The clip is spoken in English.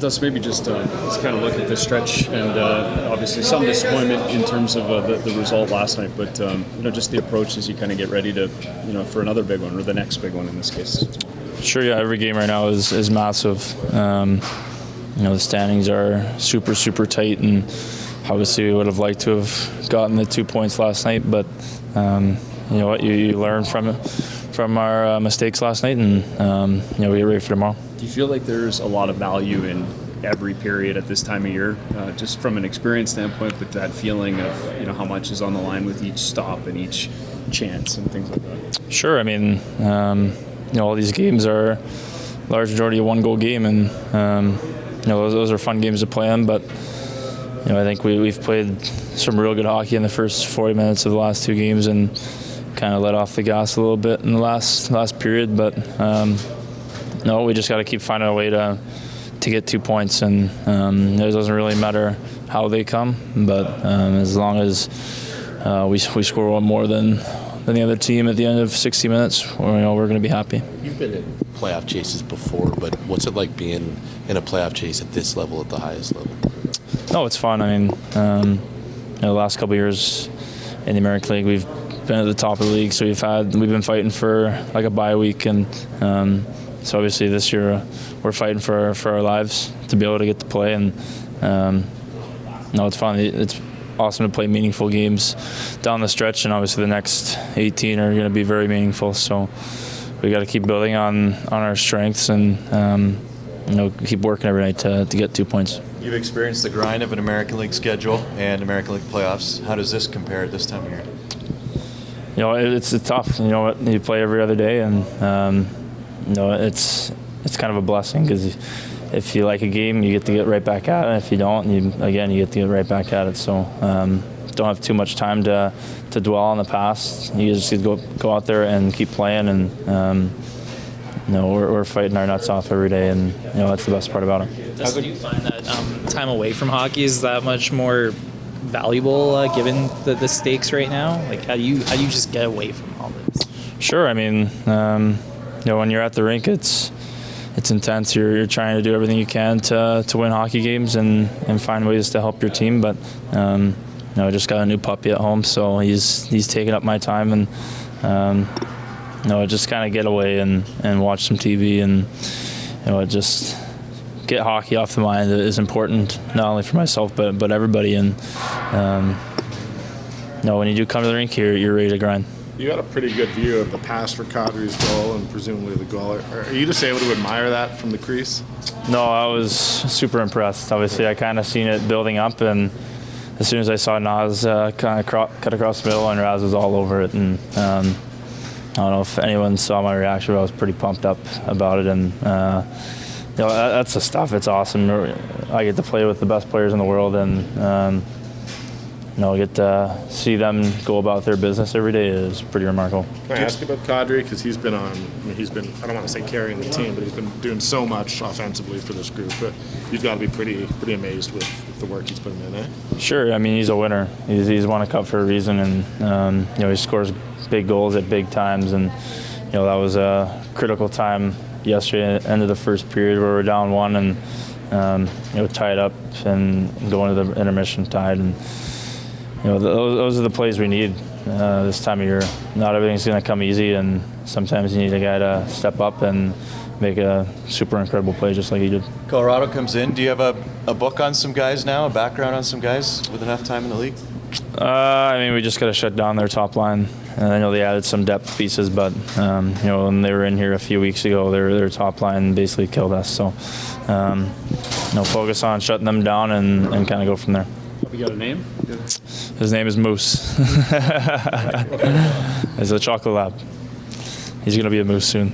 with us, maybe just kind of look at this stretch and obviously some disappointment in terms of the result last night, but just the approach as you kind of get ready to for another big one or the next big one in this case. Sure, yeah. Every game right now is massive. The standings are super tight, and obviously we would have liked to have gotten the 2 points last night, but you know what, you learn from our mistakes last night, and we get ready for tomorrow. Do you feel like there's a lot of value in every period at this time of year, just from an experience standpoint, but that feeling of how much is on the line with each stop and each chance and things like that? Sure. I mean, all these games are large majority a one-goal game, and those are fun games to play in. But I think we've played some real good hockey in the first 40 minutes of the last two games, and kind of let off the gas a little bit in the last period. But no, we just got to keep finding a way to get 2 points, and it doesn't really matter how they come, but as long as we score one more than the other team at the end of 60 minutes, we're going to be happy. You've been in playoff chases before, but what's it like being in a playoff chase at this level, at the highest level? No, it's fun. I mean, the last couple of years in the American League, we've been at the top of the league, so we've been fighting for like a bye week, and so obviously this year we're fighting for our lives to be able to get to play, and it's fun. It's awesome to play meaningful games down the stretch, and obviously the next 18 are going to be very meaningful. So we got to keep building on our strengths, and keep working every night to get 2 points. You've experienced the grind of an American League schedule and American League playoffs. How does this compare at this time of year? It's tough. You play every other day, and it's kind of a blessing, because if you like a game, you get to get right back at it. And if you don't, you get to get right back at it. So don't have too much time to dwell on the past. You just get to go out there and keep playing, and we're fighting our nuts off every day, and that's the best part about it. Do you find that time away from hockey is that much more valuable given the stakes right now? Like, how do you just get away from all this? Sure. I mean, when you're at the rink, it's intense. You're trying to do everything you can to win hockey games and find ways to help your team. But I just got a new puppy at home, so he's taking up my time, and I just kind of get away and watch some TV, and just get hockey off the mind is important, not only for myself but everybody. And when you do come to the rink here, you're ready to grind. You got a pretty good view of the pass for Kadri's goal and presumably the goal. Are you just able to admire that from the crease? No, I was super impressed. Obviously, I kind of seen it building up, and as soon as I saw Nas kind of cut across the middle, and Raz was all over it. And I don't know if anyone saw my reaction, but I was pretty pumped up about it. And that's the stuff. It's awesome. I get to play with the best players in the world, and get to see them go about their business every day is pretty remarkable. Can I ask you about Kadri? Because he's been I don't want to say carrying the team, but he's been doing so much offensively for this group. But you've got to be pretty amazed with the work he's putting in, eh? Sure. I mean, he's a winner. He's won a cup for a reason, and he scores big goals at big times, and that was a critical time yesterday, end of the first period, where we're down one, and tied up and going to the intermission tied, and those are the plays we need this time of year. Not everything's going to come easy, and sometimes you need a guy to step up and make a super incredible play just like he did. Colorado comes in. Do you have a book on some guys now, a background on some guys with enough time in the league? We just got to shut down their top line. And I know they added some depth pieces, but when they were in here a few weeks ago, their top line basically killed us. So focus on shutting them down and kind of go from there. Have you got a name? His name is Moose. He's a chocolate lab. He's going to be a moose soon.